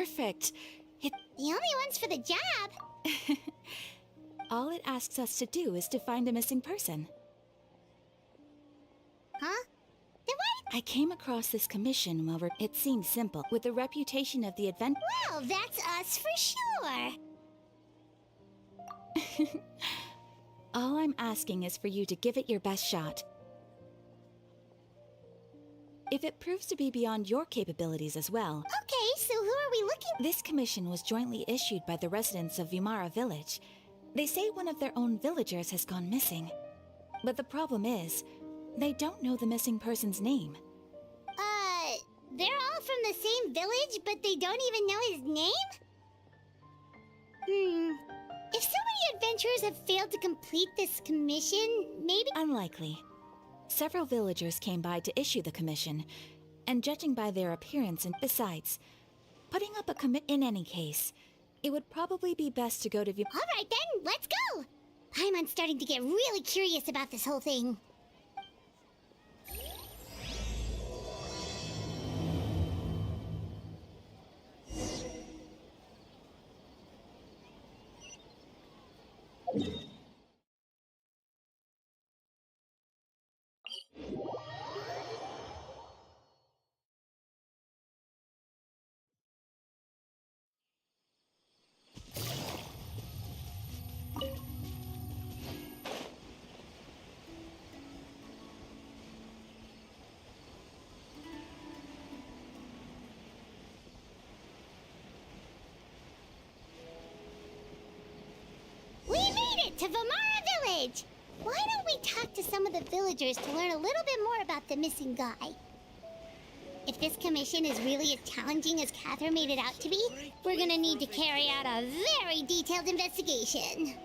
perfect. The only ones for the job. All it asks us to do is to find a missing person. Huh? Then why? I came across this commission while it seemed simple, with the reputation of the event. Well, that's us for sure. All I'm asking is for you to give it your best shot. If it proves to be beyond your capabilities as well. Okay, so who are we looking? This commission was jointly issued by the residents of Vimara village. They say one of their own villagers has gone missing. But the problem is, they don't know the missing person's name. They're all from the same village, but they don't even know his name? If so many adventurers have failed to complete this commission, maybe— Unlikely. Several villagers came by to issue the commission, and judging by their appearance and besides, putting up a commit in any case, it would probably be best to go to All right then, let's go! I'm starting to get really curious about this whole thing. We made it to Vimara Village! Why don't we talk to some of the villagers to learn a little bit more about the missing guy? If this commission is really as challenging as Catherine made it out to be, we're gonna need to carry out a very detailed investigation.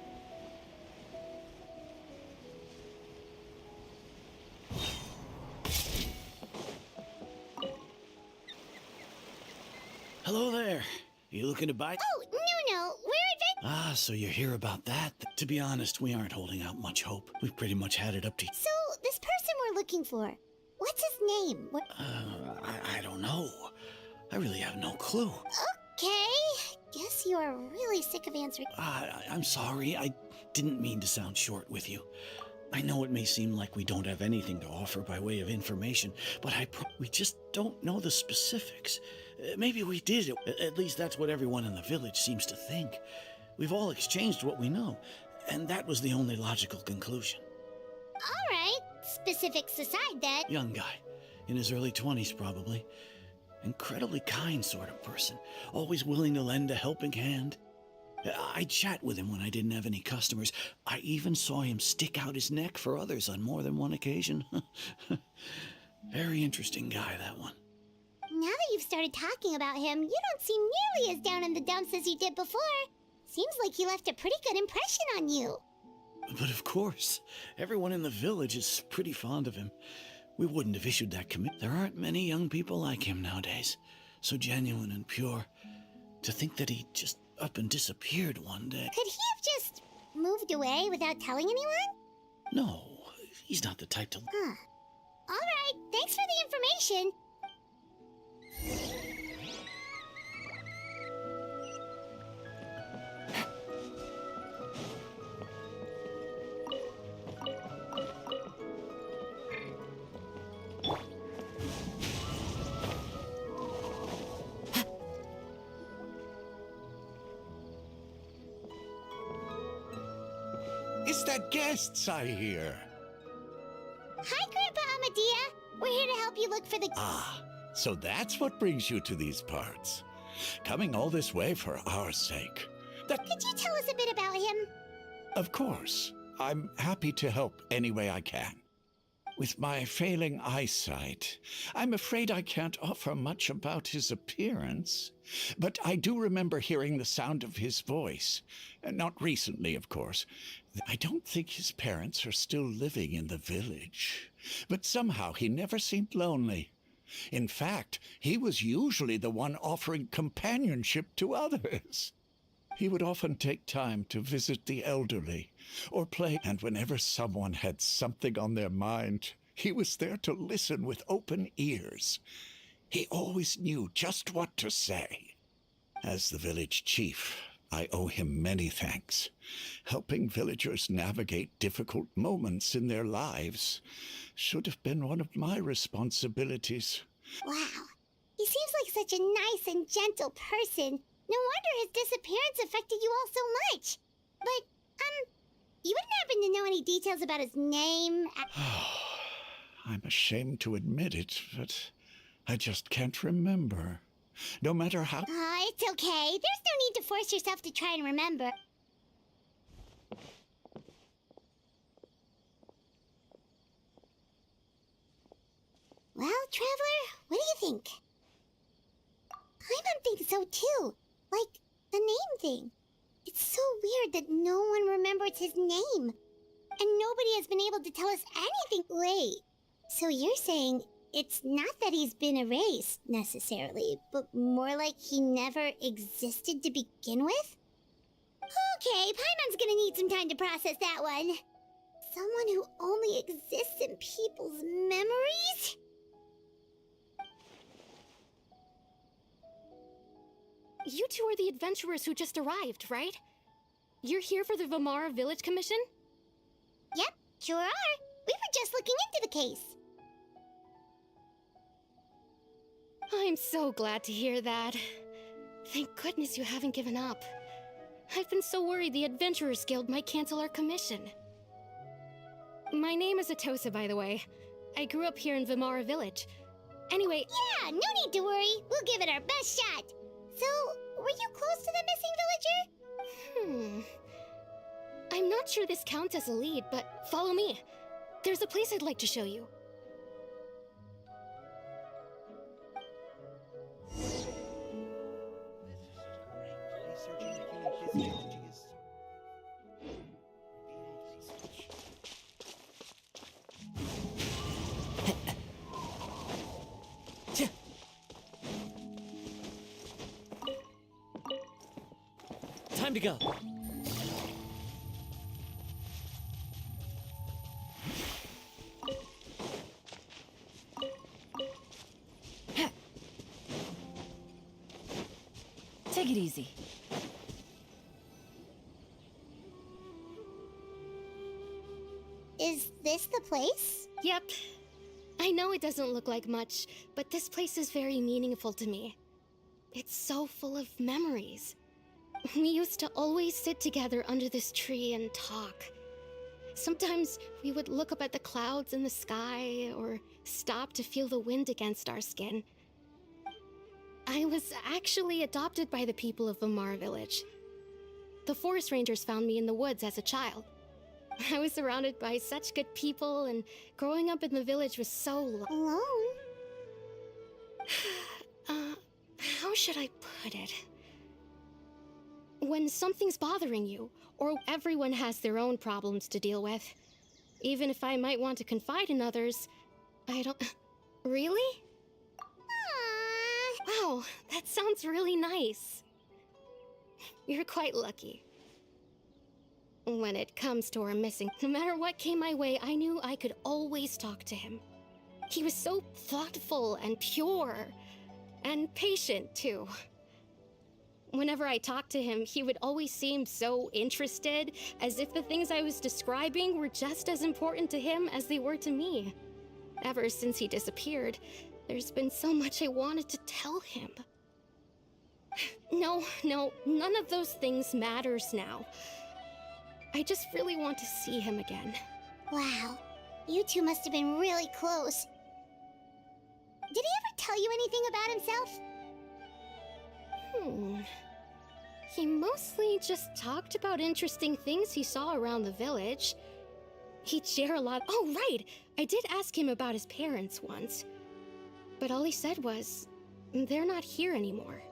Hello there. You looking to buy? Oh, no, we're Ah, so you're here about that. To be honest, we aren't holding out much hope. We've pretty much had it up to... So, this person we're looking for, what's his name? I don't know. I really have no clue. Okay, guess you're really sick of answering. I'm sorry. I didn't mean to sound short with you. I know it may seem like we don't have anything to offer by way of information, but we just don't know the specifics. Maybe we did. At least that's what everyone in the village seems to think. We've all exchanged what we know, and that was the only logical conclusion. All right, specifics aside then. Young guy, in his early 20s probably. Incredibly kind sort of person, always willing to lend a helping hand. I'd chat with him when I didn't have any customers. I even saw him stick out his neck for others on more than one occasion. Very interesting guy, that one. Now that you've started talking about him, you don't seem nearly as down in the dumps as you did before. Seems like he left a pretty good impression on you. But of course, everyone in the village is pretty fond of him. We wouldn't have issued that commit. There aren't many young people like him nowadays. So genuine and pure. To think that he just up and disappeared one day. Could he have just moved away without telling anyone? No, he's not the type to... Huh. All right, thanks for the information. Is that guests I hear? Hi, Grandpa Amadea. We're here to help you look for the... Ah, so that's what brings you to these parts. Coming all this way for our sake. Could you tell us a bit about him? Of course. I'm happy to help any way I can. With my failing eyesight, I'm afraid I can't offer much about his appearance. But I do remember hearing the sound of his voice. Not recently, of course. I don't think his parents are still living in the village. But somehow he never seemed lonely. In fact, he was usually the one offering companionship to others. He would often take time to visit the elderly or play, and whenever someone had something on their mind, he was there to listen with open ears. He always knew just what to say. As the village chief, I owe him many thanks. Helping villagers navigate difficult moments in their lives should have been one of my responsibilities. Wow. He seems like such a nice and gentle person. No wonder his disappearance affected you all so much. But, you wouldn't happen to know any details about his name? I'm ashamed to admit it, but I just can't remember. No matter how... It's okay. There's no need to force yourself to try and remember. Well, Traveler, what do you think? Paimon thinks so too. Like, the name thing. It's so weird that no one remembers his name. And nobody has been able to tell us anything. Wait, so you're saying it's not that he's been erased, necessarily, but more like he never existed to begin with? Okay, Paimon's gonna need some time to process that one. Someone who only exists in people's memories? You two are the adventurers who just arrived, right? You're here for the Vamara Village Commission? Yep, sure are. We were just looking into the case. I'm so glad to hear that. Thank goodness you haven't given up. I've been so worried the Adventurers Guild might cancel our commission. My name is Atosa, by the way. I grew up here in Vamara Village. Anyway... Yeah, no need to worry. We'll give it our best shot. So, were you close to the missing villager? I'm not sure this counts as a lead, but follow me. There's a place I'd like to show you. Time to go. Take it easy. Is this the place? Yep. I know it doesn't look like much, but this place is very meaningful to me. It's so full of memories. We used to always sit together under this tree and talk. Sometimes we would look up at the clouds in the sky or stop to feel the wind against our skin. I was actually adopted by the people of Vamara Village. The forest rangers found me in the woods as a child. I was surrounded by such good people, and growing up in the village was so Alone? how should I put it? When something's bothering you, or everyone has their own problems to deal with, even if I might want to confide in others, I don't... Really? Aww. Wow, that sounds really nice. You're quite lucky. When it comes to our missing, no matter what came my way, I knew I could always talk to him. He was so thoughtful and pure, and patient, too. Whenever I talked to him, he would always seem so interested, as if the things I was describing were just as important to him as they were to me. Ever since he disappeared, there's been so much I wanted to tell him. No, none of those things matters now. I just really want to see him again. Wow, you two must have been really close. Did he ever tell you anything about himself? He mostly just talked about interesting things he saw around the village. He'd share a lot. Oh, right! I did ask him about his parents once. But all he said was, they're not here anymore.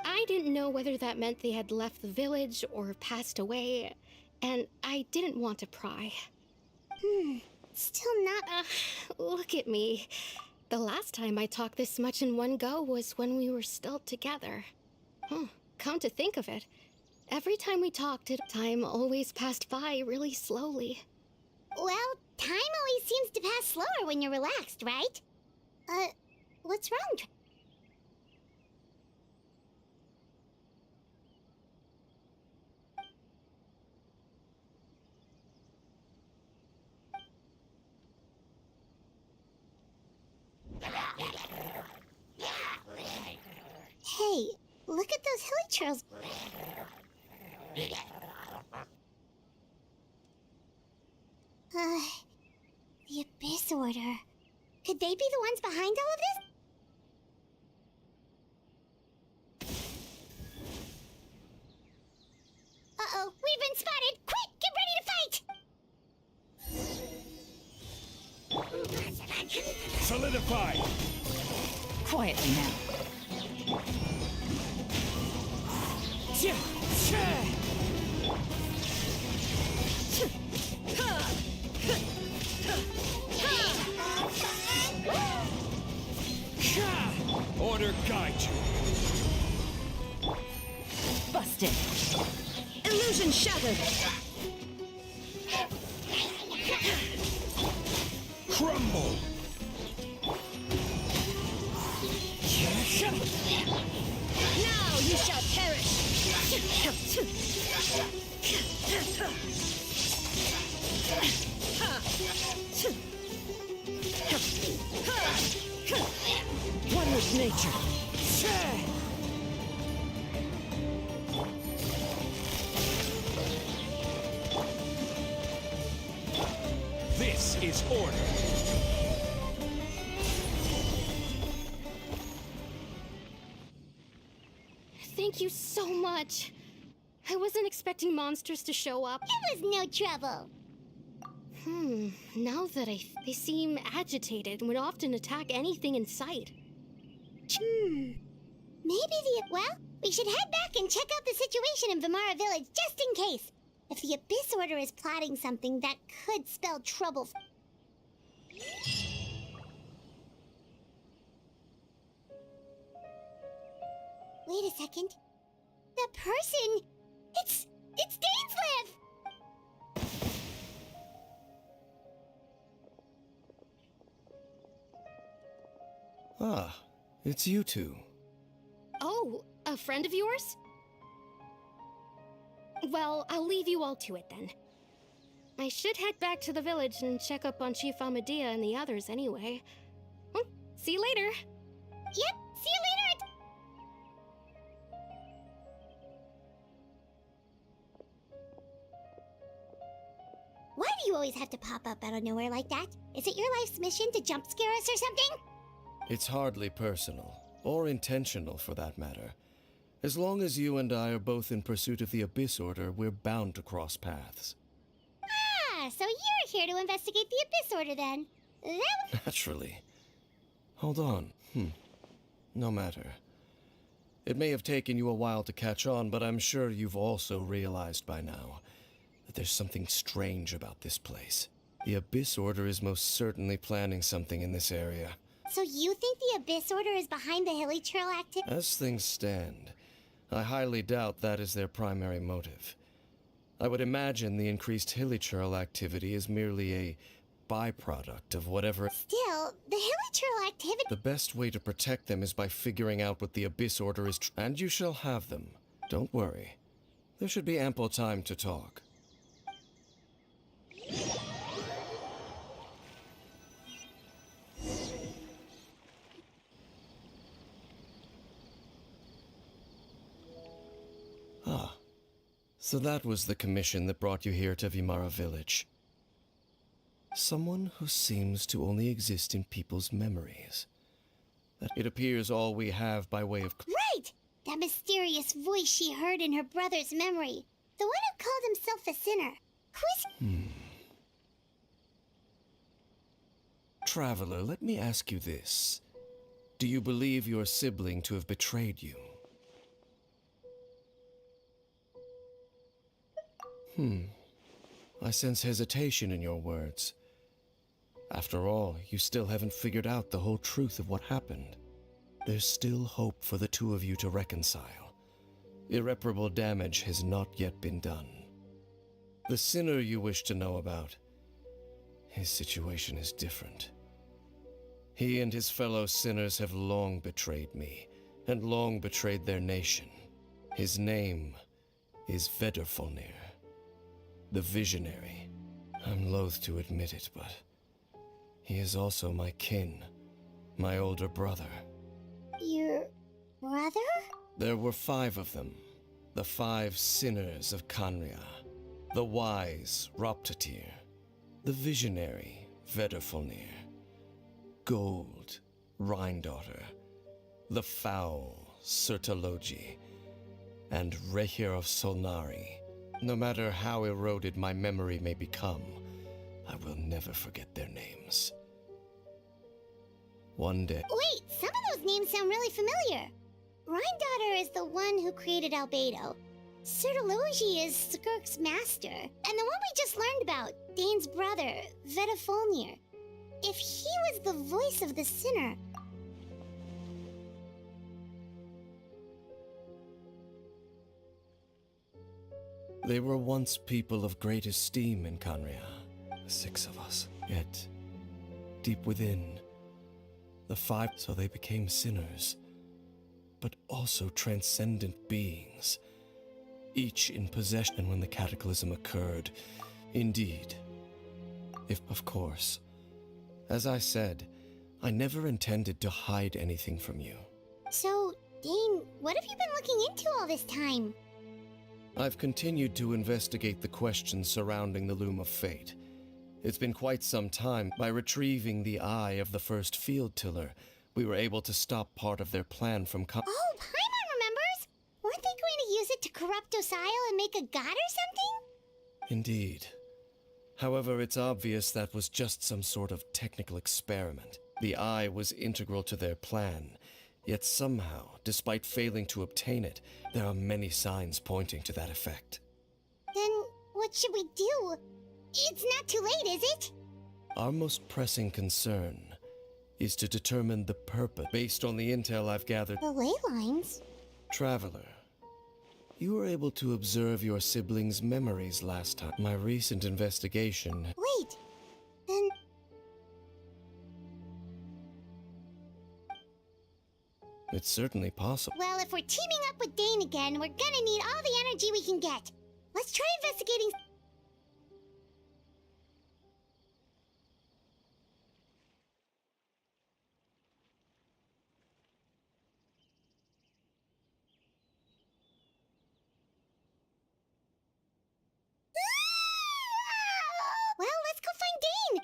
I didn't know whether that meant they had left the village or passed away, and I didn't want to pry. Still not... Look at me. The last time I talked this much in one go was when we were still together. Come to think of it, every time we talked, time always passed by really slowly. Well, time always seems to pass slower when you're relaxed, right? What's wrong? those hilichurls. The Abyss Order. Could they be the ones behind all of this? Uh-oh, we've been spotted! Quick, get ready to fight! Solidify! Quietly now. Order guide you. Busted. Illusion shattered. Crumble! Now you shall perish. One with nature. This is order. Thank you so much. I wasn't expecting monsters to show up. It was no trouble. Now that they seem agitated and would often attack anything in sight. Maybe well, we should head back and check out the situation in Vimara Village just in case. If the Abyss Order is plotting something that could spell trouble. Wait a second. The person... It's Dainsleif! Ah, it's you two. Oh, a friend of yours? Well, I'll leave you all to it then. I should head back to the village and check up on Chief Amadea and the others anyway. Well, see you later. Yep, see you later! Why do you always have to pop up out of nowhere like that? Is it your life's mission to jump scare us or something? It's hardly personal, or intentional for that matter. As long as you and I are both in pursuit of the Abyss Order, we're bound to cross paths. Ah, so you're here to investigate the Abyss Order then. Naturally. Hold on. No matter. It may have taken you a while to catch on, but I'm sure you've also realized by now that there's something strange about this place. The Abyss Order is most certainly planning something in this area. So you think the Abyss Order is behind the hilichurl activity? As things stand, I highly doubt that is their primary motive. I would imagine the increased hilichurl activity is merely a byproduct of whatever... Still, the hilichurl activity... The best way to protect them is by figuring out what the Abyss Order is and you shall have them. Don't worry. There should be ample time to talk. So that was the commission that brought you here to Vimara Village. Someone who seems to only exist in people's memories. That it appears all we have by way of... Right! That mysterious voice she heard in her brother's memory. The one who called himself a sinner. Who is... Traveler, let me ask you this. Do you believe your sibling to have betrayed you? I sense hesitation in your words. After all, you still haven't figured out the whole truth of what happened. There's still hope for the two of you to reconcile. Irreparable damage has not yet been done. The sinner you wish to know about, his situation is different. He and his fellow sinners have long betrayed me, and long betrayed their nation. His name is Vedrfolnir, the Visionary. I'm loath to admit it, but he is also my kin, my older brother. Your brother? There were 5 of them, the 5 sinners of Kanria, the wise Roptatir, the visionary Vedderfolnir, Gold Rhindaughter, the foul Sertologi, and Rehir of Solnari. No matter how eroded my memory may become, I will never forget their names. One day... Wait, some of those names sound really familiar. Rhindaughter is the one who created Albedo. Sertologi is Skirk's master. And the one we just learned about, Dane's brother, Vedderfolnir. If he was the voice of the sinner... They were once people of great esteem in Kanria, the 6 of us. Yet, deep within, the 5, so they became sinners, but also transcendent beings, each in possession when the cataclysm occurred. Indeed. If, of course, as I said, I never intended to hide anything from you. So, Dane, what have you been looking into all this time? I've continued to investigate the questions surrounding the Loom of Fate. It's been quite some time. By retrieving the eye of the first field tiller, we were able to stop part of their plan from Oh, Paimon remembers! Weren't they going to use it to corrupt Dosile and make a god or something? Indeed. However, it's obvious that was just some sort of technical experiment. The eye was integral to their plan, yet somehow, despite failing to obtain it, there are many signs pointing to that effect. Then, what should we do? It's not too late, is it? Our most pressing concern is to determine the purpose based on the intel I've gathered. The ley lines? Traveler, you were able to observe your siblings' memories last time. My recent investigation... Wait, then... It's certainly possible. Well, if we're teaming up with Dane again, we're gonna need all the energy we can get. Let's try investigating... Well, let's go find Dane!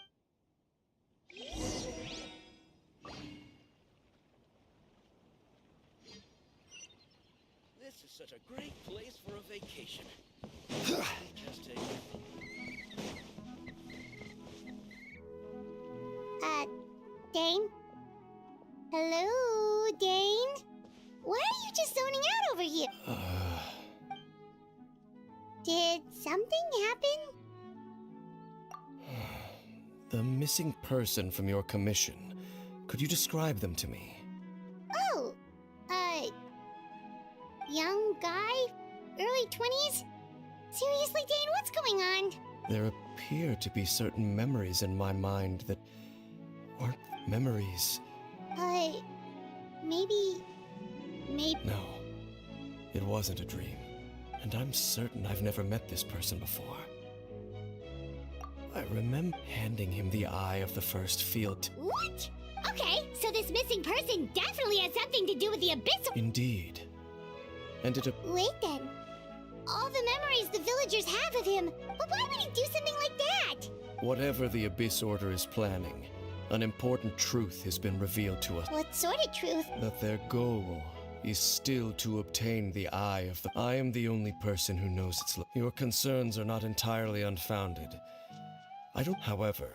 This is such a great place for a vacation. Just take Dane? Hello, Dane? Why are you just zoning out over here? Did something happen? The missing person from your commission. Could you describe them to me? Oh, young guy? Early 20s? Seriously, Dane, what's going on? There appear to be certain memories in my mind that aren't memories. Maybe... No, it wasn't a dream. And I'm certain I've never met this person before. I remember handing him the eye of the first field. What? Okay, so this missing person definitely has something to do with the Abyss. Indeed. And Wait then. All the memories the villagers have of him. But why would he do something like that? whatever the Abyss Order is planning, an important truth has been revealed to us. What sort of truth? That their goal is still to obtain the Eye of the... I am the only person who knows its... Your concerns are not entirely unfounded. I don't... However,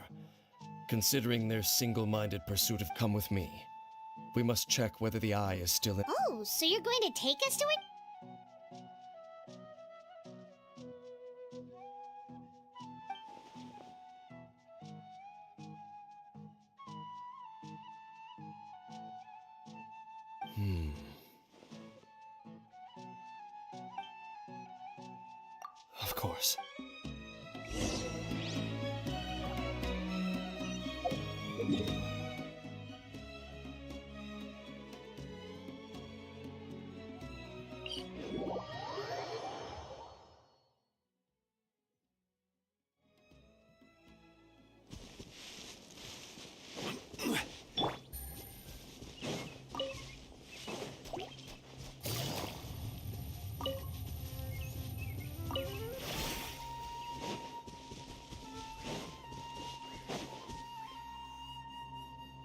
considering their single-minded pursuit of... Come with me. We must check whether the Eye is still in... Oh, so you're going to take us to it? Of course.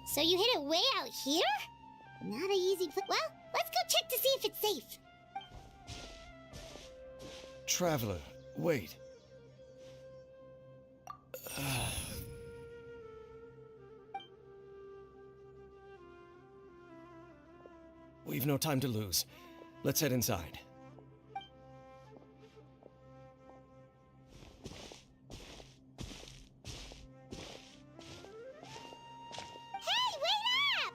So you hid it way out here? Not a easy well, let's go check to see if it's safe. Traveler, wait. We've no time to lose. Let's head inside. Hey, wait up!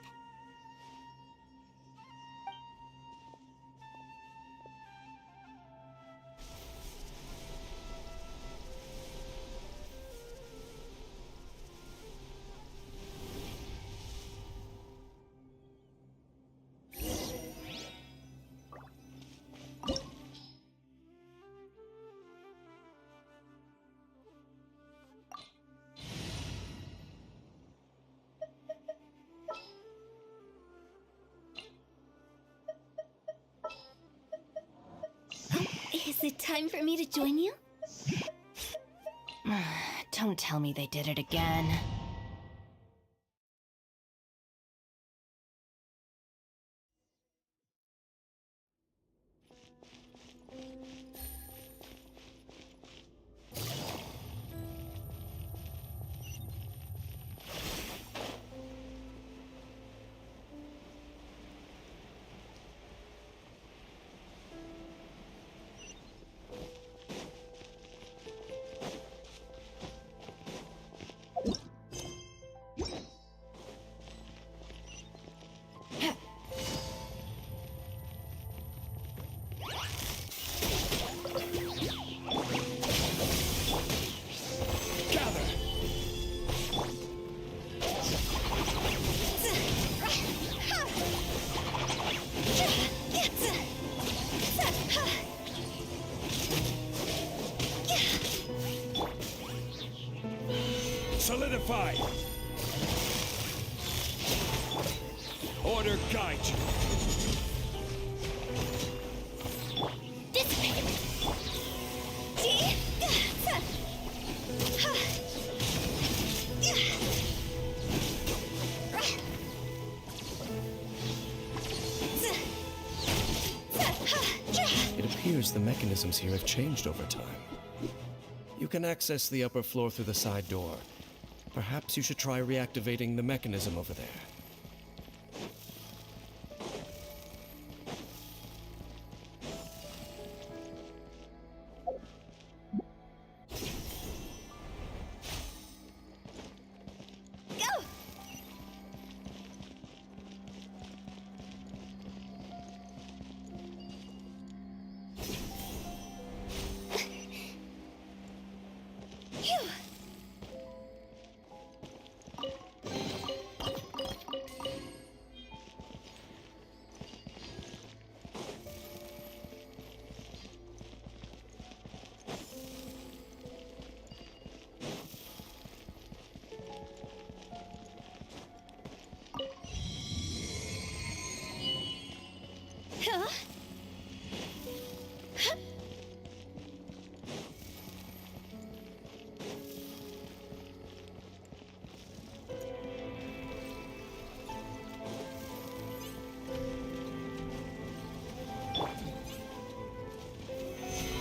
Is it time for me to join you? Don't tell me they did it again. Solidify! Order guide you! Dissipate! It appears the mechanisms here have changed over time. You can access the upper floor through the side door. Perhaps you should try reactivating the mechanism over there.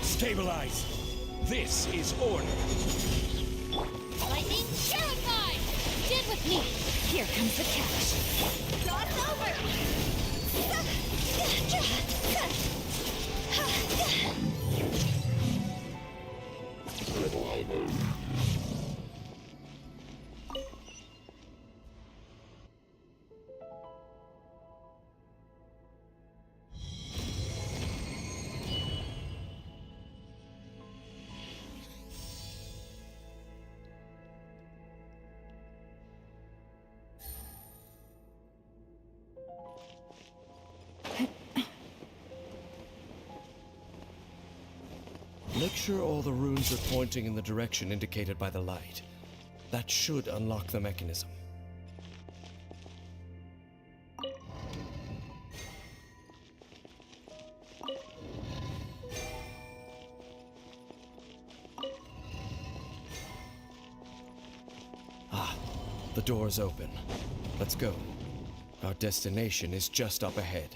Stabilize! This is order! Lightning Terrify! Get with me! Here comes the catch. Cross over! Make sure all the runes are pointing in the direction indicated by the light. That should unlock the mechanism. Ah, the door is open. Let's go. Our destination is just up ahead.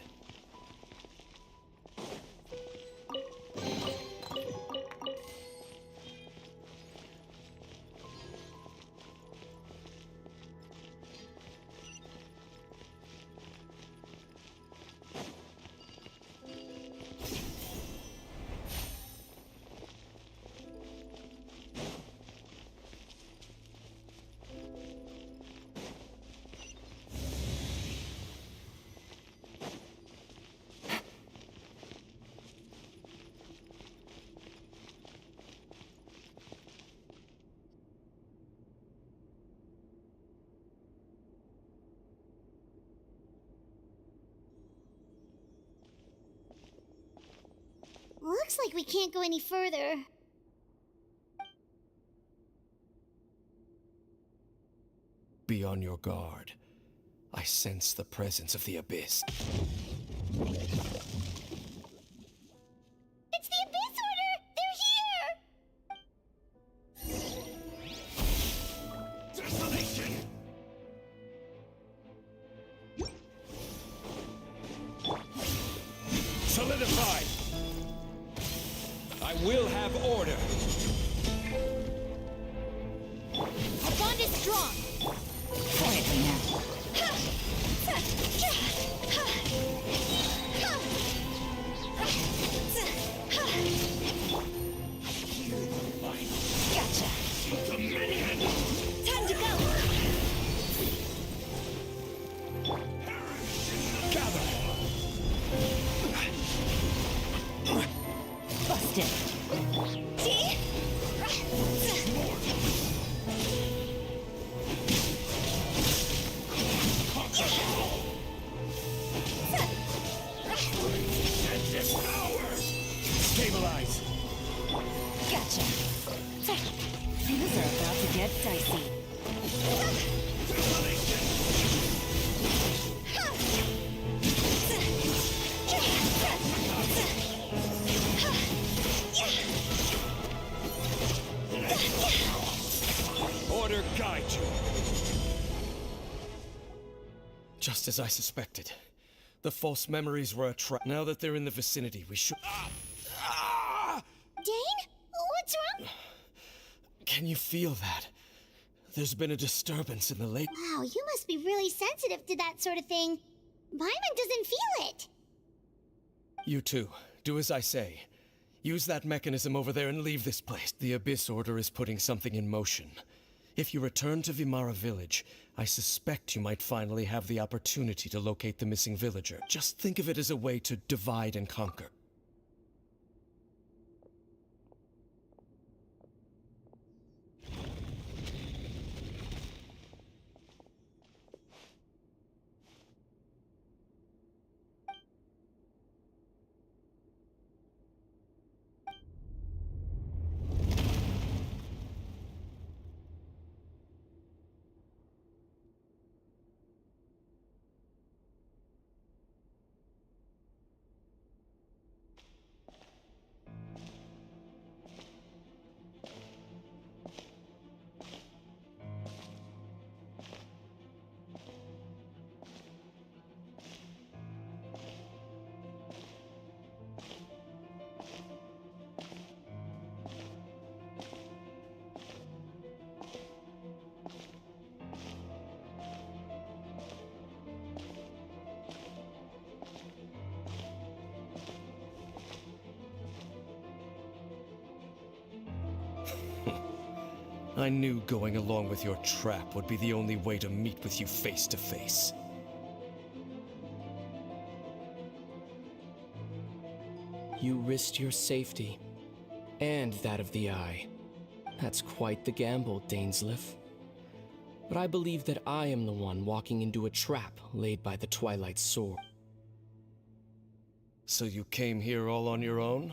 Looks like we can't go any further. Be on your guard. I sense the presence of the Abyss. It's the Abyss Order! They're here! Desolation! Solidified! I will have order! Our bond is strong. Quietly now. Gotcha. Time to go. Gather! Busted. See? Stabilize! Gotcha. Things are about to get dicey. Order guide you! Just as I suspected. The false memories were a trap. Now that they're in the vicinity, we should... Dane? What's wrong? Can you feel that? There's been a disturbance in the lake. Wow, you must be really sensitive to that sort of thing. Paimon doesn't feel it. You too. Do as I say. Use that mechanism over there and leave this place. The Abyss Order is putting something in motion. If you return to Vimara Village, I suspect you might finally have the opportunity to locate the missing villager. Just think of it as a way to divide and conquer. I knew going along with your trap would be the only way to meet with you face to face. You risked your safety, and that of the Eye. That's quite the gamble, Dainsleif. But I believe that I am the one walking into a trap laid by the Twilight Sword. So you came here all on your own?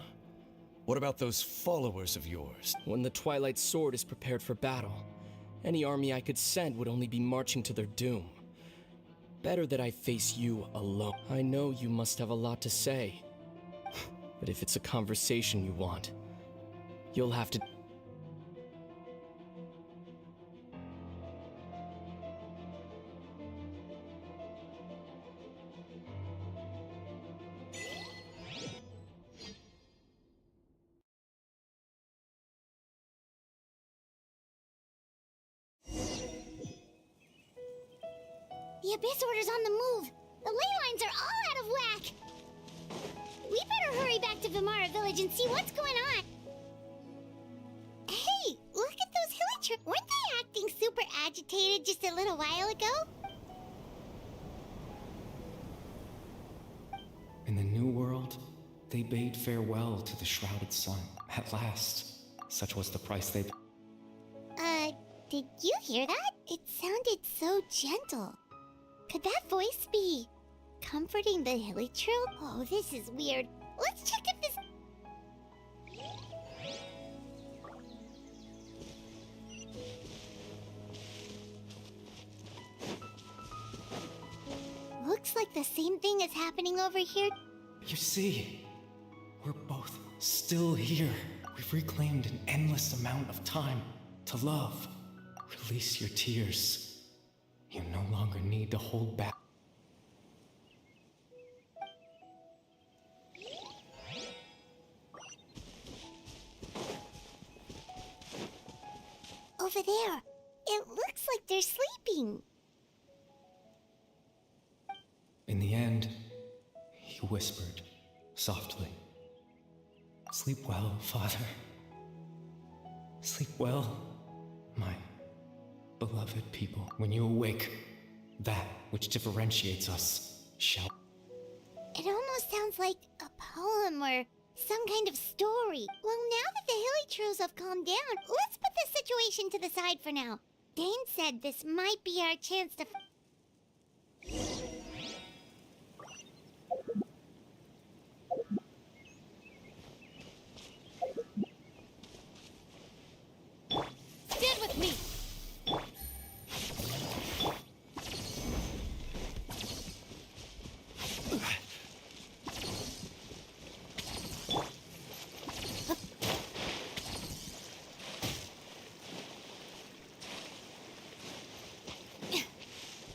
What about those followers of yours? When the Twilight Sword is prepared for battle, any army I could send would only be marching to their doom. Better that I face you alone. I know you must have a lot to say. But if it's a conversation you want, you'll have to... The Abyss Order's on the move. The ley lines are all out of whack. We better hurry back to Vimara Village and see what's going on. Hey, look at those hilly weren't they acting super agitated just a little while ago? In the New World, they bade farewell to the shrouded sun. At last, such was the price they... Did you hear that? It sounded so gentle. Could that voice be comforting the hilly trill? Oh, this is weird. Let's check if this... Looks like the same thing is happening over here. You see, we're both still here. We've reclaimed an endless amount of time to love. Release your tears. You no longer need to hold back. Over there. It looks like they're sleeping. In the end, he whispered softly, "Sleep well, Father. Sleep well, my beloved people. When you awake, that which differentiates us shall..." It almost sounds like a poem or some kind of story. Well, now that the hilly trills have calmed down, let's put this situation to the side for now. Dane said this might be our chance to... Stand with me!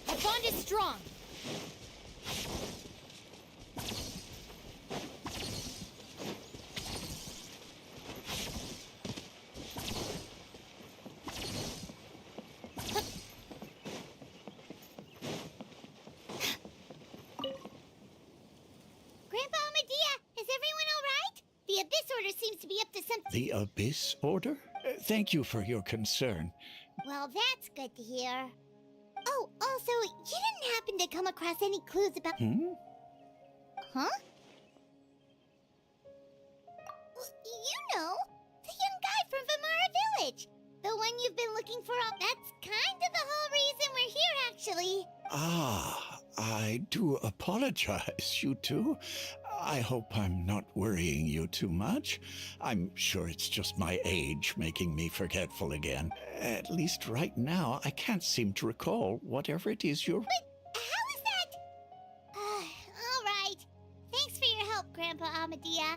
Our bond is strong. Grandpa Medea, is everyone all right? The Abyss Order seems to be up to something. The Abyss Order? Thank you for your concern. Well, that's good to hear. Oh, also, you didn't happen to come across any clues about... Huh? Well, you know, the young guy from Vimara Village. The one you've been looking for all... That's kind of the whole reason we're here, actually. Ah, I do apologize, you two. I hope I'm not worrying you too much. I'm sure it's just my age making me forgetful again. At least right now, I can't seem to recall whatever it is you're... But how is that? All right. Thanks for your help, Grandpa Amadea.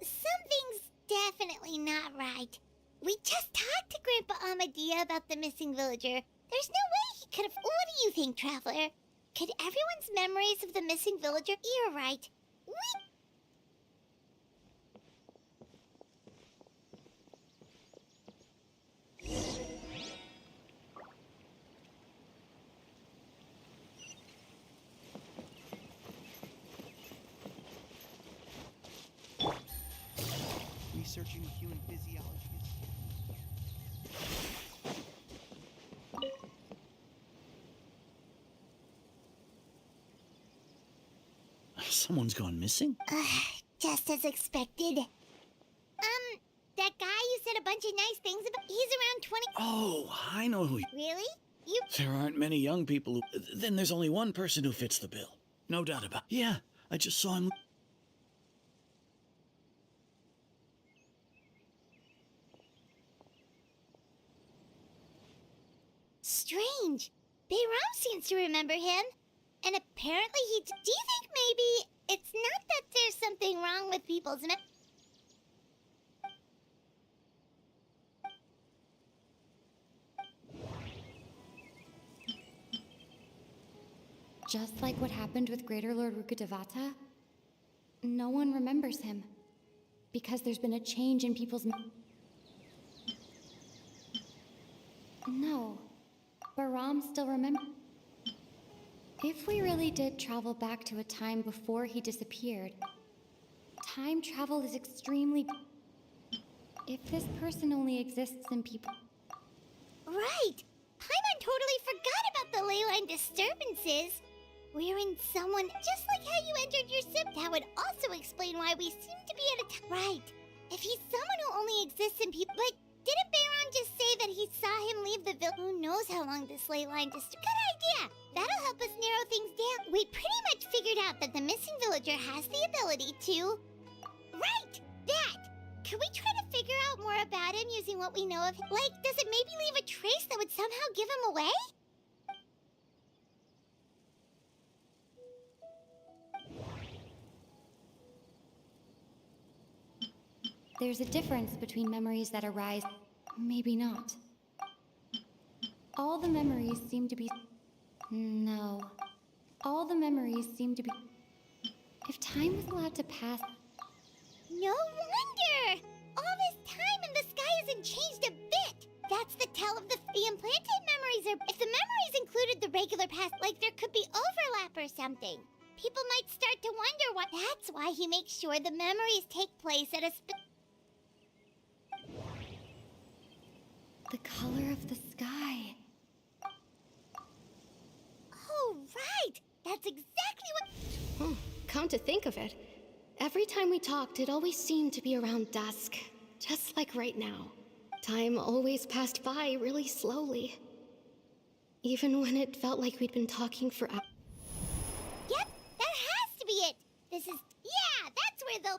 Something's definitely not right. We just talked to Grandpa Amadea about the missing villager. There's no way he could have... What do you think, Traveler? Could everyone's memories of the missing villager... You're right. Researching human physiology is... Someone's gone missing? Just as expected. That guy you said a bunch of nice things about, he's around 20... Oh, I know who... Really? You... There aren't many young people who... Then there's only one person who fits the bill. No doubt about it. Yeah, I just saw him... Strange. Bayram seems to remember him. And apparently he... Do you think maybe it's not that there's something wrong with people's... Just like what happened with Greater Lord Rukkhadevata, no one remembers him. Because there's been a change in people's... No. Baram still remembers. If we really did travel back to a time before he disappeared, time travel is extremely. If this person only exists in people. Right! Paimon totally forgot about the ley line disturbances. We're in someone, just like how you entered your sim. That would also explain why we seem to be at a time. Right. If he's someone who only exists in people. But didn't Baron just say that he saw him leave the village? Who knows how long this ley line Good idea! That'll help us narrow things down. We pretty much figured out that the missing villager has the ability to. Right! That! Can we try to figure out more about him using what we know of him? Like, does it maybe leave a trace that would somehow give him away? There's a difference between memories that arise. Maybe not. All the memories seem to be. No. All the memories seem to be. If time was allowed to pass. No wonder! All this time and the sky hasn't changed a bit! That's the tell of the implanted memories are. If the memories included the regular past, like there could be overlap or something. People might start to wonder what. That's why he makes sure the memories take place at a The color of the sky. Oh, right! That's exactly what. Come to think of it, every time we talked, it always seemed to be around dusk. Just like right now. Time always passed by really slowly. Even when it felt like we'd been talking for hours. Yep, that has to be it! This is. Yeah, that's where the.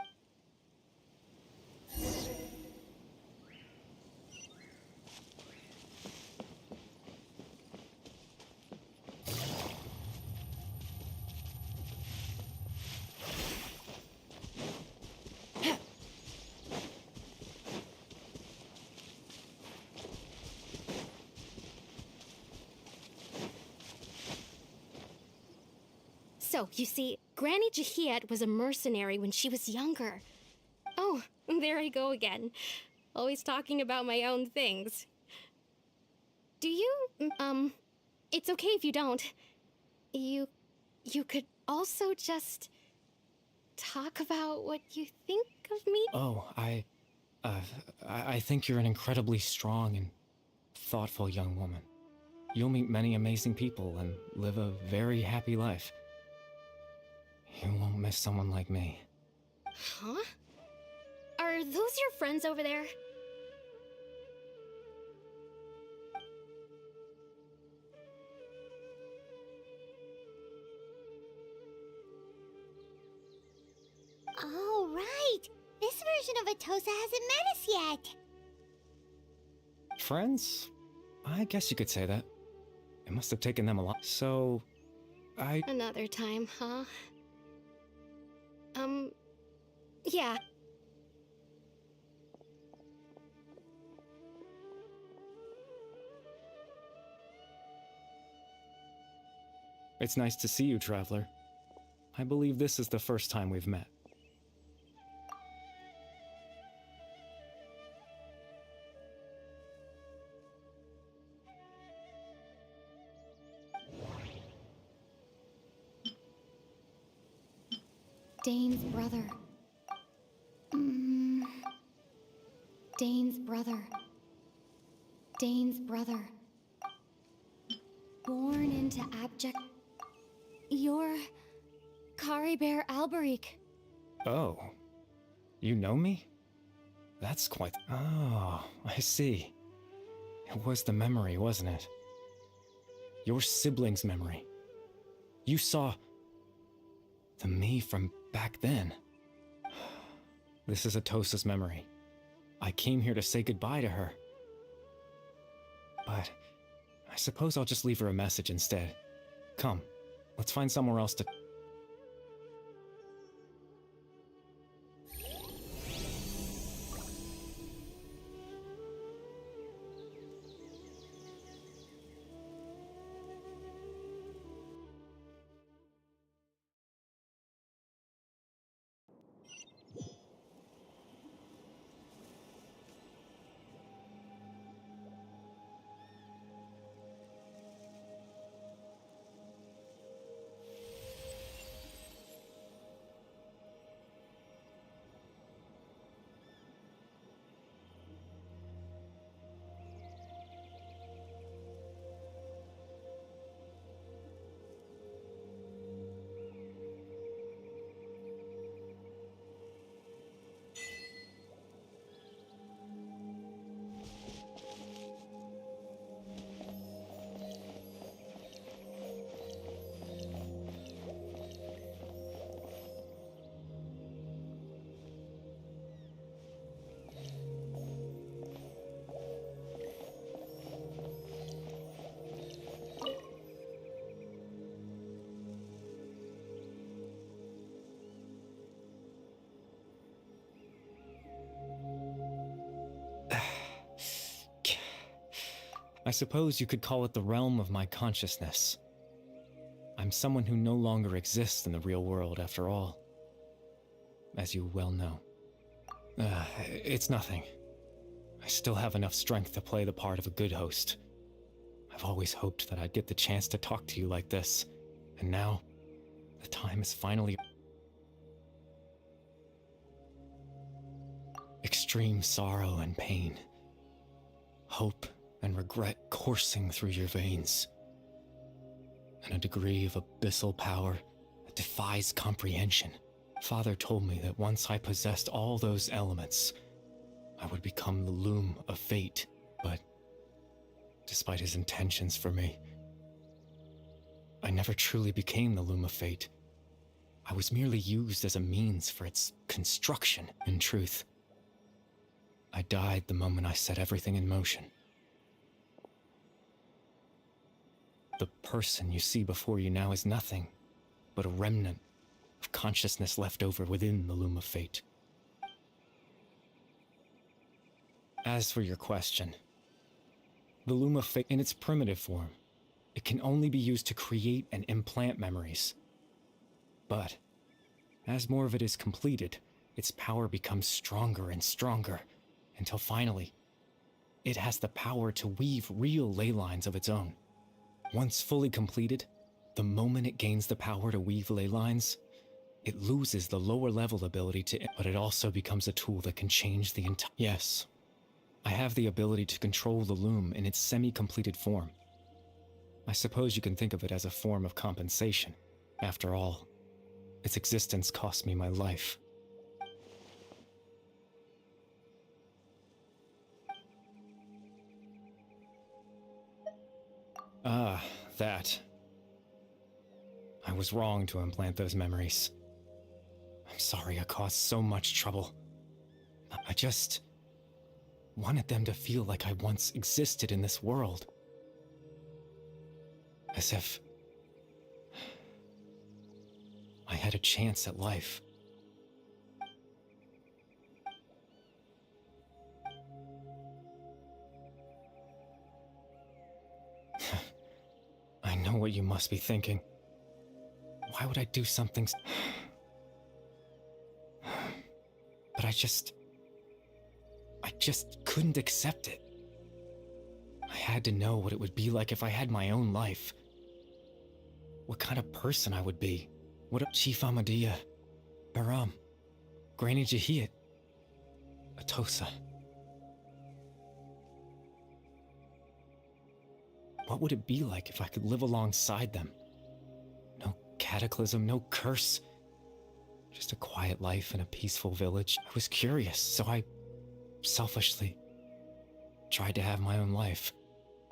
So, you see, Granny Jahiet was a mercenary when she was younger. Oh, there I go again. Always talking about my own things. Do you, it's okay if you don't. You could also just talk about what you think of me? Oh, I think you're an incredibly strong and thoughtful young woman. You'll meet many amazing people and live a very happy life. You won't miss someone like me. Huh? Are those your friends over there? Oh, right! This version of Atosa hasn't met us yet! Friends? I guess you could say that. It must have taken them a lot. So, Another time, huh? Yeah. It's nice to see you, Traveler. I believe this is the first time we've met. Dane's brother. Dane's brother. Dane's brother. Born into abject. You're Caribert Alberic. Oh. You know me? That's quite... Oh, I see. It was the memory, wasn't it? Your sibling's memory. You saw... the me from back then. This is Atosa's memory. I came here to say goodbye to her. But I suppose I'll just leave her a message instead. Come, let's find somewhere else to... I suppose you could call it the realm of my consciousness. I'm someone who no longer exists in the real world, after all. As you well know. It's nothing. I still have enough strength to play the part of a good host. I've always hoped that I'd get the chance to talk to you like this, and now, the time is finally... Extreme sorrow and pain. Hope and regret coursing through your veins. And a degree of abyssal power that defies comprehension. Father told me that once I possessed all those elements, I would become the loom of fate, but despite his intentions for me, I never truly became the loom of fate. I was merely used as a means for its construction. In truth, I died the moment I set everything in motion. The person you see before you now is nothing but a remnant of consciousness left over within the loom of fate. As for your question, the loom of fate in its primitive form, it can only be used to create and implant memories. But as more of it is completed, its power becomes stronger and stronger, until finally, it has the power to weave real ley lines of its own. Once fully completed, the moment it gains the power to weave ley lines, it loses the lower level ability but it also becomes a tool that can change the entire... Yes, I have the ability to control the loom in its semi-completed form. I suppose you can think of it as a form of compensation. After all, its existence cost me my life. Ah, that. I was wrong to implant those memories. I'm sorry I caused so much trouble. I just wanted them to feel like I once existed in this world. As if I had a chance at life. I know what you must be thinking. Why would I do something But I just couldn't accept it. I had to know what it would be like if I had my own life. What kind of person I would be. What a Chief Amadia, Baram, Granny Jahiat, Atosa. What would it be like if I could live alongside them? No cataclysm, no curse. Just a quiet life in a peaceful village. I was curious, so I selfishly tried to have my own life.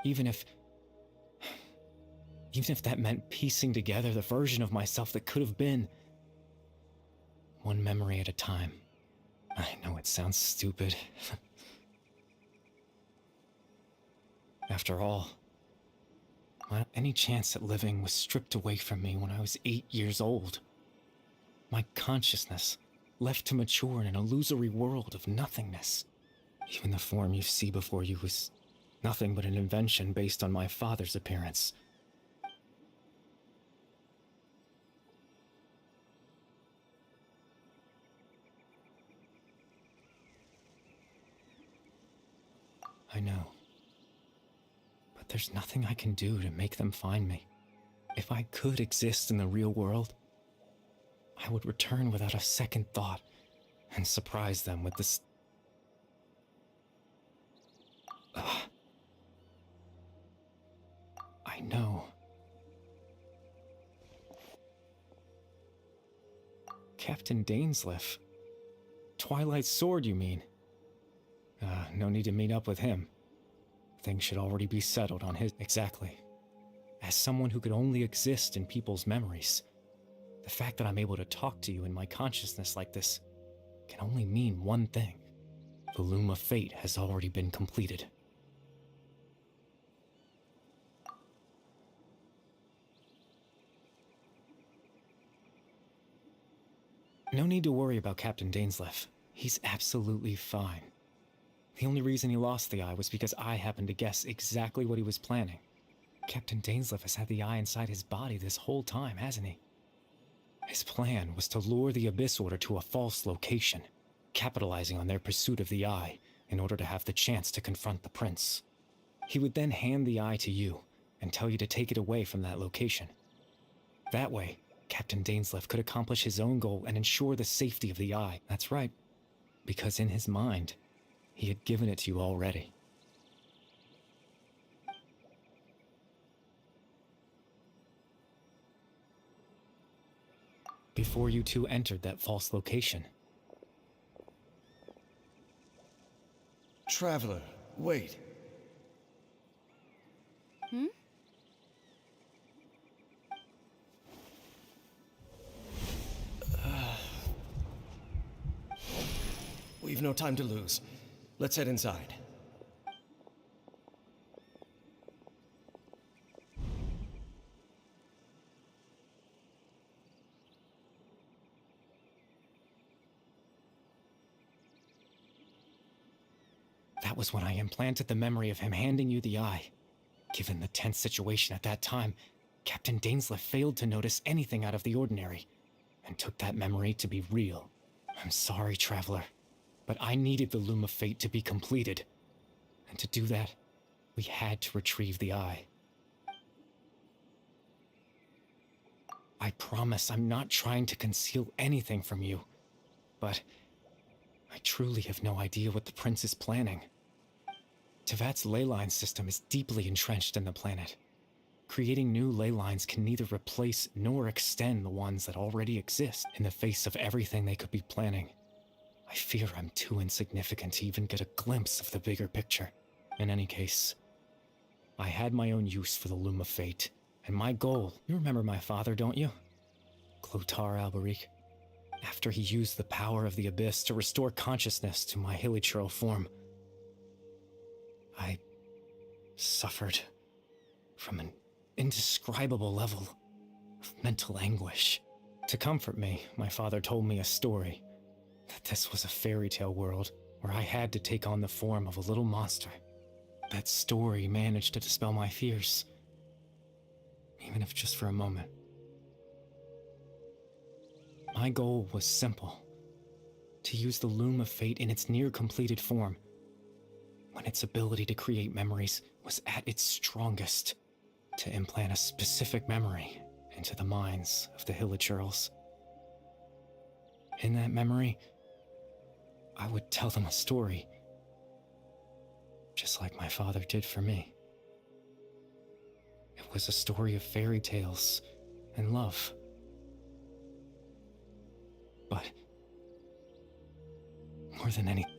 Even if that meant piecing together the version of myself that could have been. One memory at a time. I know it sounds stupid. After all, any chance at living was stripped away from me when I was 8 years old. My consciousness left to mature in an illusory world of nothingness. Even the form you see before you was nothing but an invention based on my father's appearance. I know. But there's nothing I can do to make them find me. If I could exist in the real world, I would return without a second thought and surprise them with this... I know. Captain Dainsleif. Twilight Sword, you mean? No need to meet up with him. Things should already be settled on his... Exactly. As someone who could only exist in people's memories, the fact that I'm able to talk to you in my consciousness like this can only mean one thing. The loom of fate has already been completed. No need to worry about Captain Dainsleif. He's absolutely fine. The only reason he lost the eye was because I happened to guess exactly what he was planning. Captain Dainsleif has had the eye inside his body this whole time, hasn't he? His plan was to lure the Abyss Order to a false location, capitalizing on their pursuit of the eye in order to have the chance to confront the prince. He would then hand the eye to you and tell you to take it away from that location. That way, Captain Dainsleif could accomplish his own goal and ensure the safety of the eye. That's right, because in his mind, he had given it to you already. Before you two entered that false location. Traveler, wait. Hmm? We've no time to lose. Let's head inside. That was when I implanted the memory of him handing you the eye. Given the tense situation at that time, Captain Dainsleif failed to notice anything out of the ordinary, and took that memory to be real. I'm sorry, Traveler, but I needed the Loom of Fate to be completed. And to do that, we had to retrieve the eye. I promise I'm not trying to conceal anything from you, but I truly have no idea what the prince is planning. Tevat's ley line system is deeply entrenched in the planet. Creating new ley lines can neither replace nor extend the ones that already exist. In the face of everything they could be planning, I fear I'm too insignificant to even get a glimpse of the bigger picture. In any case, I had my own use for the Loom of Fate, and my goal— you remember my father, don't you? Clotar Alberic. After he used the power of the Abyss to restore consciousness to my hilichurl form, I suffered from an indescribable level of mental anguish. To comfort me, my father told me a story, that this was a fairy tale world where I had to take on the form of a little monster. That story managed to dispel my fears, even if just for a moment. My goal was simple: to use the Loom of Fate in its near-completed form, when its ability to create memories was at its strongest, to implant a specific memory into the minds of the hilichurls. In that memory, I would tell them a story, just like my father did for me. It was a story of fairy tales and love. But more than anything,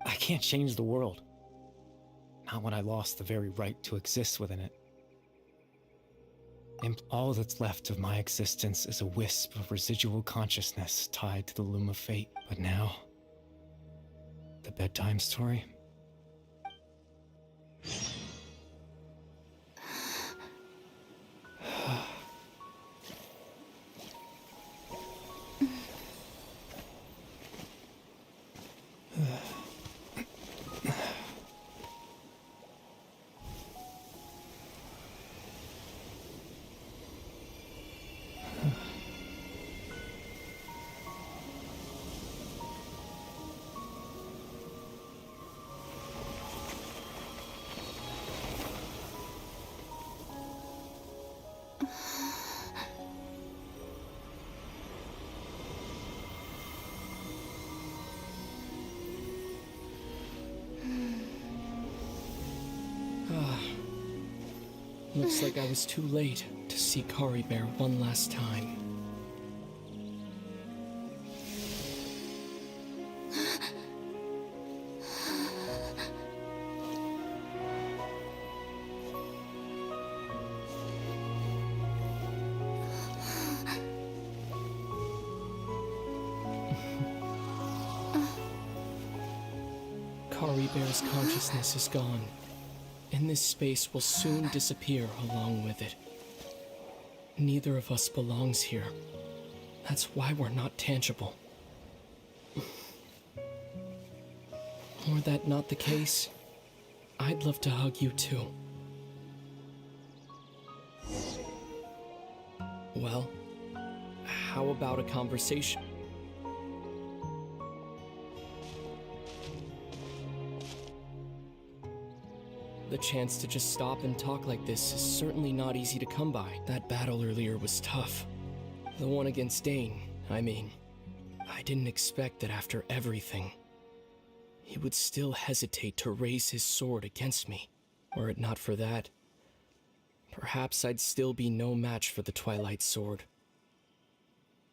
I can't change the world. Not when I lost the very right to exist within it. And all that's left of my existence is a wisp of residual consciousness tied to the Loom of Fate. But now, the bedtime story? Looks like I was too late to see Kari Bear one last time. Kari Bear's consciousness is gone. and this space will soon disappear along with it. Neither of us belongs here. That's why we're not tangible. Were that not the case, I'd love to hug you too. Well, how about a conversation? The chance to just stop and talk like this is certainly not easy to come by. That battle earlier was tough. The one against Dane, I mean. I didn't expect that after everything, he would still hesitate to raise his sword against me. Were it not for that, perhaps I'd still be no match for the Twilight Sword.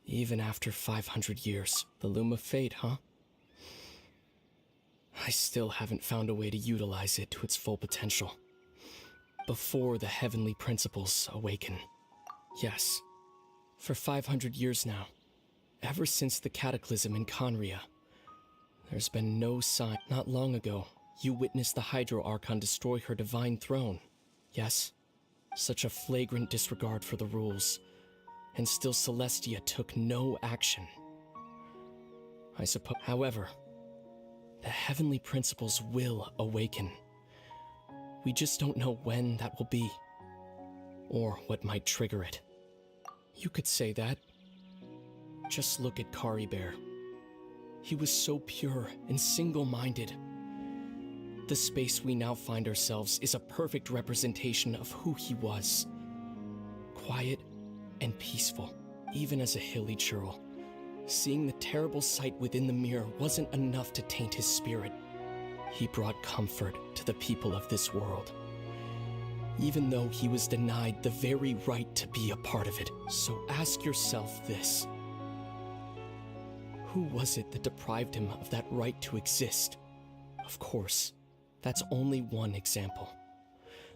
Even after 500 years. The Loom of Fate, huh? I still haven't found a way to utilize it to its full potential. Before the heavenly principles awaken. Yes, for 500 years now, ever since the cataclysm in Conria, there's been no sign. Not long ago, you witnessed the Hydro Archon destroy her divine throne. Yes, such a flagrant disregard for the rules, and still Celestia took no action. I suppose. However, the heavenly principles will awaken. We just don't know when that will be, or what might trigger it. You could say that. Just look at Kari Bear. He was so pure and single-minded. The space we now find ourselves is a perfect representation of who he was. Quiet and peaceful, even as a hilly churl. Seeing the terrible sight within the mirror wasn't enough to taint his spirit. He brought comfort to the people of this world, even though he was denied the very right to be a part of it. So ask yourself this. Who was it that deprived him of that right to exist? Of course, that's only one example.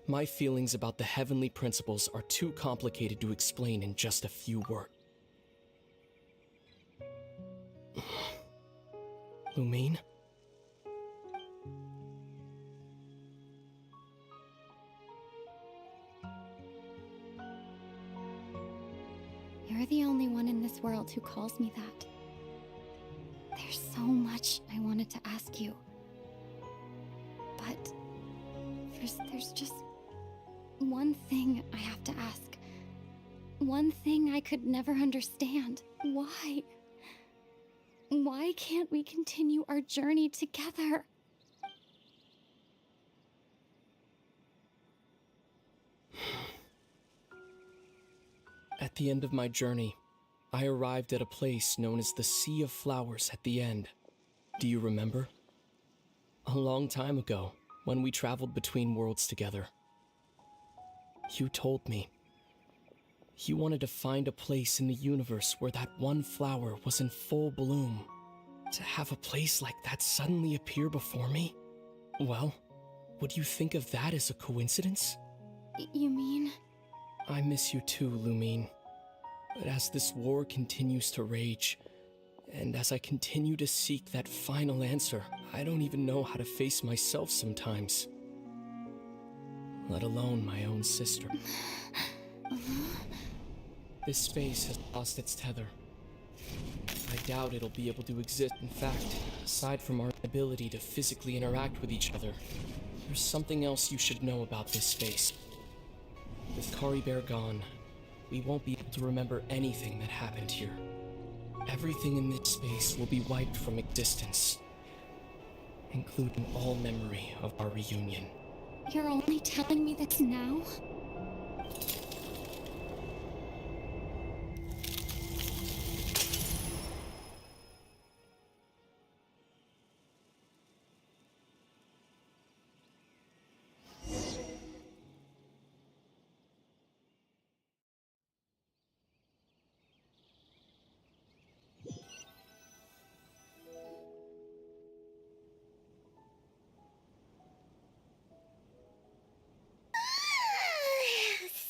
My feelings about the heavenly principles are too complicated to explain in just a few words. Lumine? You're the only one in this world who calls me that. There's so much I wanted to ask you. But there's just one thing I have to ask. One thing I could never understand. Why? Why can't we continue our journey together? At the end of my journey, I arrived at a place known as the Sea of Flowers at the end. Do you remember? A long time ago, when we traveled between worlds together. You told me. You wanted to find a place in the universe where that one flower was in full bloom. To have a place like that suddenly appear before me? Well, would you think of that as a coincidence? You mean? I miss you too, Lumine. But as this war continues to rage, and as I continue to seek that final answer, I don't even know how to face myself sometimes. Let alone my own sister. This space has lost its tether. I doubt it'll be able to exist. In fact, aside from our ability to physically interact with each other, there's something else you should know about this space. With Kari Bear gone, we won't be able to remember anything that happened here. Everything in this space will be wiped from existence, including all memory of our reunion. You're only telling me this now?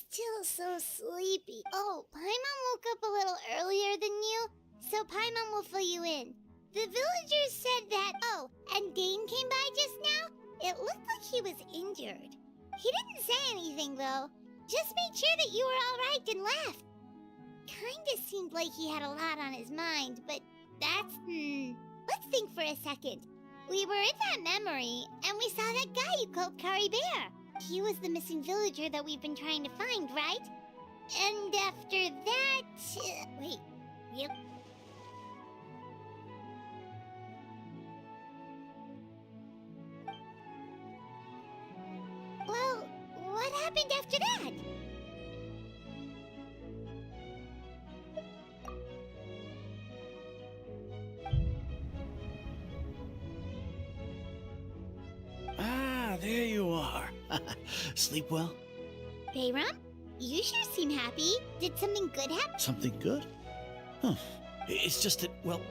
Still so sleepy. Oh, Paimon woke up a little earlier than you, so Paimon will fill you in. The villagers said that. Oh, and Dane came by just now. It looked like he was injured. He didn't say anything, though. Just made sure that you were alright and left. Kinda seemed like he had a lot on his mind, but that's... Let's think for a second. We were in that memory, and we saw that guy you called Kari Bear. He was the missing villager that we've been trying to find, right? And after that... wait, yep. Well, what happened after that? Ah, there you are. Sleep well? Bayram? You sure seem happy. Did something good happen? Something good? Huh. It's just that, well,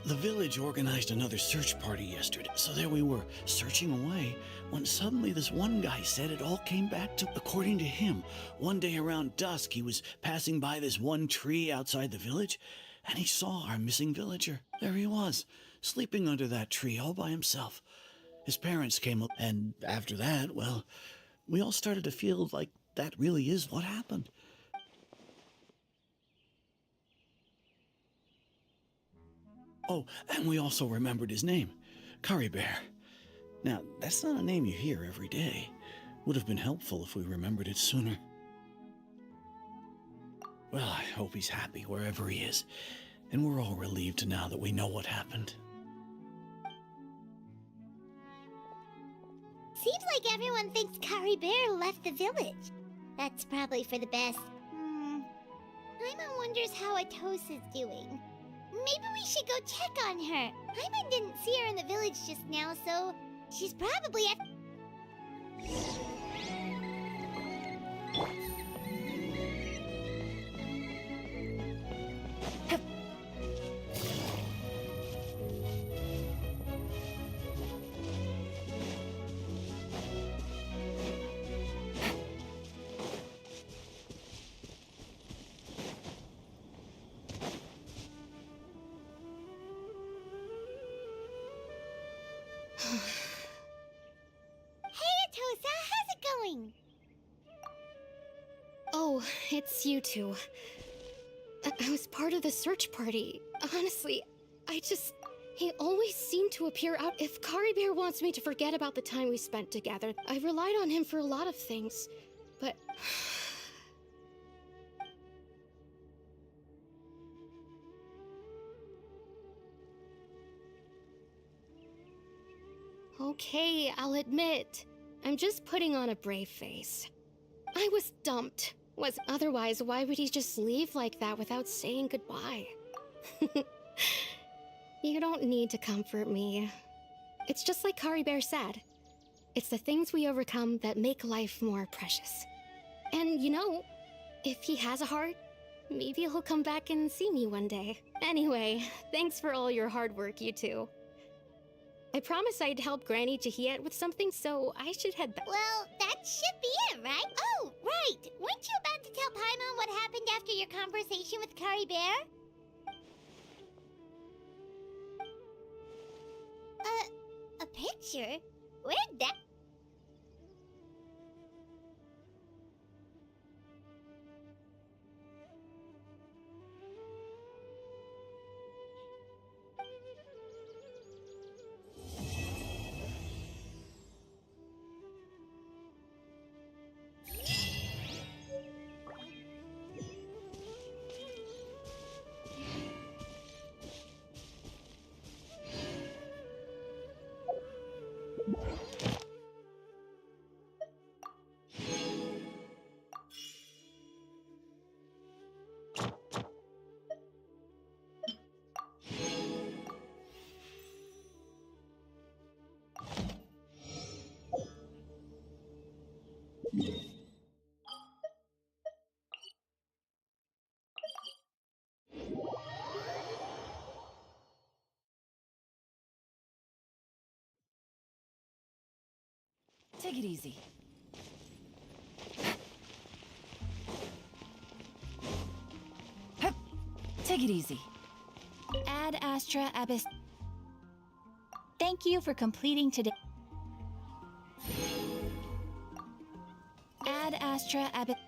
the village organized another search party yesterday. So there we were, searching away, when suddenly this one guy said it all came back to, according to him, one day around dusk, he was passing by this one tree outside the village, and he saw our missing villager. There he was, sleeping under that tree all by himself. His parents came up, and after that, well, we all started to feel like that really is what happened. Oh, and we also remembered his name, Kari Bear. Now, that's not a name you hear every day. Would have been helpful if we remembered it sooner. Well, I hope he's happy wherever he is, and we're all relieved now that we know what happened. Seems like everyone thinks Kari Bear left the village. That's probably for the best. Paimon wonders how Atosa's doing. Maybe we should go check on her. Paimon didn't see her in the village just now, so she's probably at... going? Oh, it's you two. I was part of the search party. Honestly, he always seemed to appear out. If Kari Bear wants me to forget about the time we spent together, I relied on him for a lot of things, but... Okay, I'll admit. I'm just putting on a brave face. I was dumped. Otherwise, why would he just leave like that without saying goodbye? You don't need to comfort me. It's just like Kari Bear said. It's the things we overcome that make life more precious. And you know, if he has a heart, maybe he'll come back and see me one day. Anyway, thanks for all your hard work, you two. I promised I'd help Granny Jahiet with something, so I should head back. Well, that should be it, right? Oh, right! Weren't you about to tell Paimon what happened after your conversation with Kari Bear? A picture? Where'd that... Take it easy. Hup. Take it easy. Ad Astra Abyss. Thank you for completing today. Astra Abbot.